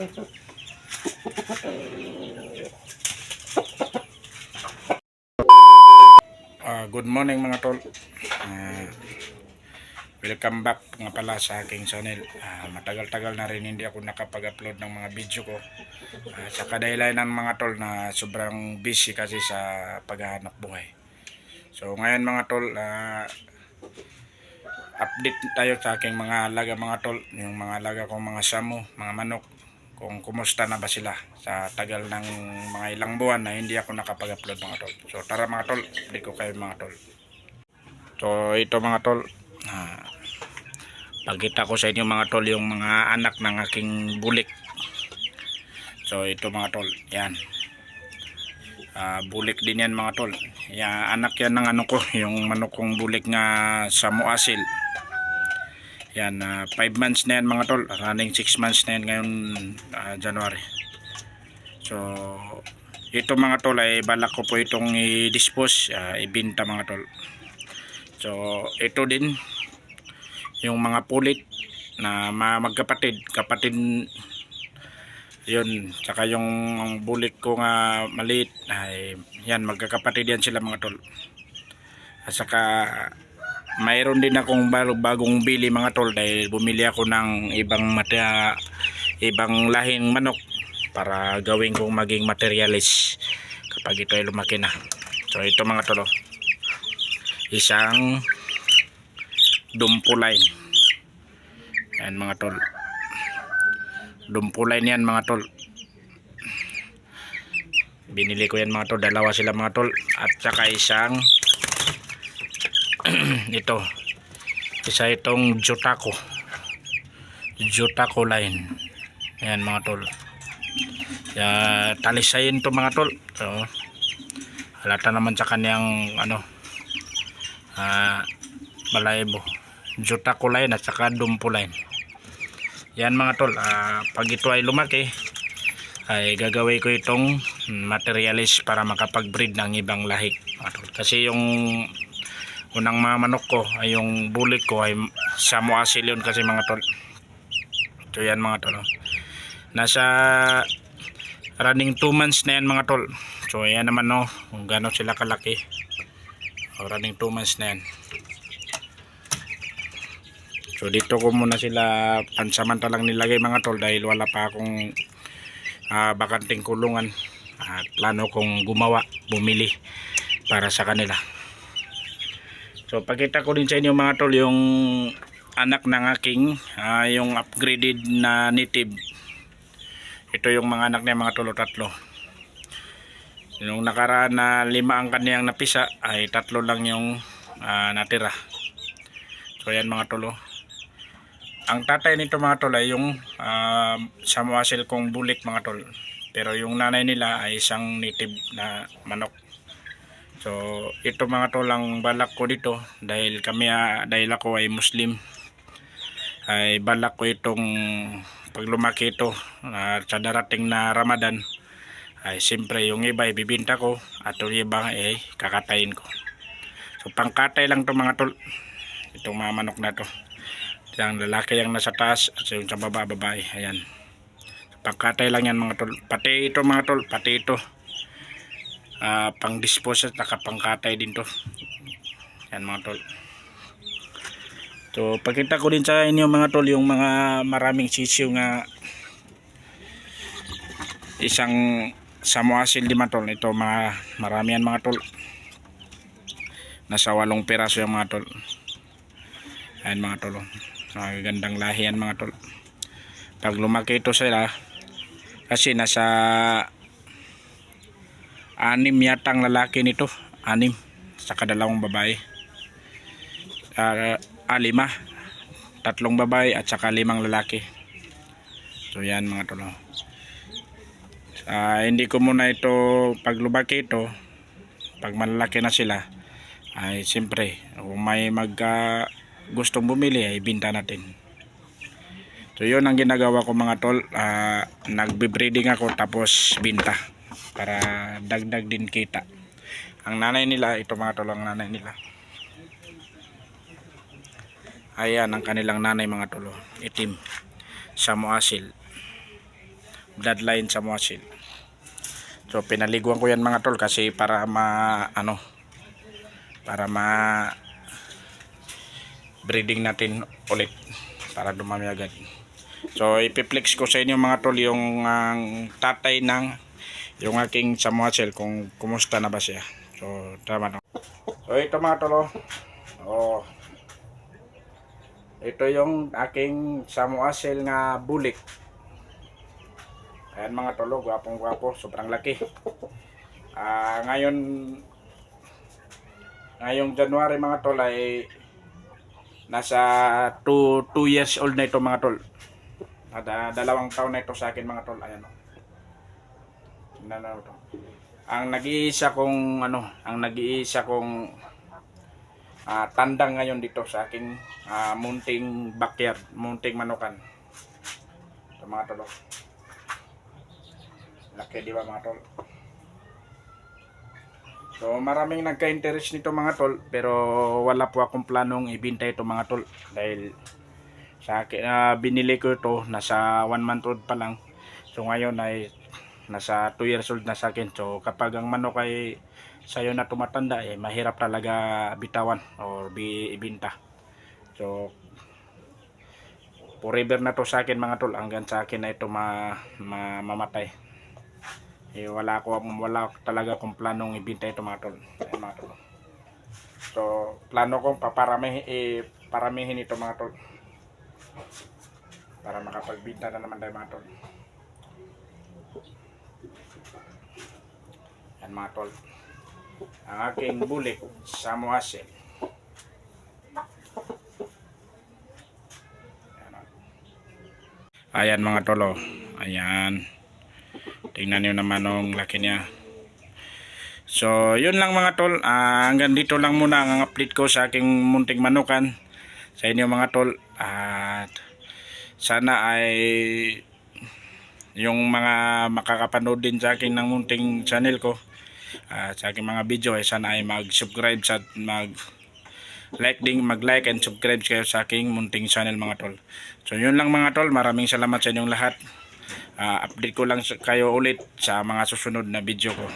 Good morning mga tol. Welcome back nga pala sa aking channel. Matagal-tagal na rin hindi ako nakapag-upload ng mga video ko. Sa kadahilan ng mga tol na sobrang busy kasi sa paghahanap buhay. So ngayon mga tol, update tayo sa aking mga alaga mga tol. Yung mga alaga kong mga samo, mga manok. Kung kumusta na ba sila sa tagal ng mga ilang buwan na hindi ako nakapag-upload mga tol. So tara mga tol, update ko kayo mga tol. So ito mga tol, pagkita ko sa inyo mga tol yung mga anak ng aking bulik. So ito mga tol, yan. Bulik din yan mga tol. Anak yan ng ano ko, yung manok kong bulik nga sa Muasil. Yan, 5 months na yan mga tol. Running 6 months na yan ngayon, January. So ito mga tol ay balak ko po itong i-dispose, ibinta mga tol. So ito din yung mga pulit na magkapatid, kapatid yun, saka yung bulik ko nga maliit ay yan, magkakapatid yan sila mga tol. At saka mayroon din akong bagong bili mga tol dahil bumili ako ng ibang lahing manok para gawin kong maging materialis kapag ito ay lumaki na. So ito mga tol, isang dumpuline. Yan mga tol, dumpuline yan mga tol. Binili ko yan mga tol, dalawa sila mga tol. At saka isang isa itong Jutako line. Yan mga tol, talisayin to mga tol. So halata naman sa kanyang balaybo, Jutako line at saka Dumpo line. Yan mga tol, pag ito ay lumaki ay gagawin ko itong materialis para makapag-breed ng ibang lahi mga tol. Kasi yung unang mga manok ko ay yung bulik ko ay sa Muasil yun kasi mga tol. So yan mga tol, nasa running 2 months na yan mga tol. So yan naman kung gano'n sila kalaki. Running 2 months na yan. So dito ko muna sila pansamantalang nilagay mga tol dahil wala pa akong bakanting kulungan at plano kong bumili para sa kanila. So pakita ko din sa inyo mga tol yung anak ng aking yung upgraded na native. Ito yung mga anak niya mga tol, tatlo. Yung nakaraan na 5 ang kaniyang napisa ay 3 lang yung natira. So yan mga tol. Ang tatay nito mga tol ay yung sa Muasil kong bulik mga tol. Pero yung nanay nila ay isang native na manok. So ito mga tol ang balak ko dito dahil dahil ako ay Muslim, ay balak ko itong pag lumaki ito sa darating na Ramadan ay siyempre yung iba ibibinta ko at yung iba ay kakatayin ko. So pangkatay lang to mga tol, itong mga manok na to. Yung lalaki yung nasa taas at yung sa baba babae. Ayan, pangkatay lang yan mga tol. Pati ito mga tol, pati ito pang dispose at nakapangkatay din to. Yan mga tol. So pakita ko din sa inyo mga tol yung mga maraming sisiw nga isang sa Muasil di mga tol. Ito mga marami yan mga tol, nasa 8 piraso yung mga tol. Ayan mga tol, magagandang lahi yan mga tol. Pag lumaki ito sila, kasi nasa 6 yatang lalaki nito, 6 saka 2 babae, 5, 3 babae at saka 5 lalaki. So yan mga tol. Hindi ko muna ito pag lumaki ito, pag malalaki na sila ay siyempre kung may gustong bumili ay binta natin. So yun ang ginagawa ko mga tol, nagbe-breeding ako tapos binta para dagdag din kita. Ang nanay nila, ito mga tol, ang nanay nila. Ayan ang kanilang nanay mga tol, itim sa Muasil. bloodline Samoa Seal. So pinaliguan ko yan mga tol kasi para para breeding natin ulit para dumami agad. So ipiplex ko sa inyo mga tol yung tatay ng yung aking Samoa Seal kung kumusta na ba siya. So tama na. So ito mga tol, oh. Ito yung aking Samoa Seal nga bulik. Ayan mga tol, gwapong gwapo, sobrang laki. Ngayong January mga tol ay nasa 2 years old na ito mga tol. 2 taon na ito sa akin mga tol. Ayan o. Ito. Ang nag-iisa kong tandang ngayon dito sa aking munting backyard, munting manukan. Ito mga tol. Laki di ba mga tol? So maraming nagka-interest nito mga tol, pero wala po akong planong ibenta ito mga tol dahil sa akin binili ko ito nasa 1 month old pa lang. So ngayon ay nasa 2 years old na sa akin. So kapag ang manok ay sayo na tumatanda, mahirap talaga bitawan or ibenta. So forever na to sa akin mga tol, hanggang sa akin na ito mamatay. Wala talaga akong planong ibenta ito mga tol. Ayan, mga tol. So plano kong paramihin ito mga tol para makapagbenta na naman tayo mga tol. Ayan mga tol, ang aking bulik Samoa Seal. Ayan mga tol, oh. Ayan, tingnan nyo naman ang laki niya. So yun lang mga tol, hanggang dito lang muna ang update ko sa aking munting manukan sa inyo mga tol. At sana ay yung mga makakapanood din sa akin ng munting channel ko, sa aking mga video, sana ay mag-subscribe at mag-like and subscribe kayo sa aking munting channel mga tol. So yun lang mga tol, maraming salamat sa inyong lahat. Update ko lang kayo ulit sa mga susunod na video ko.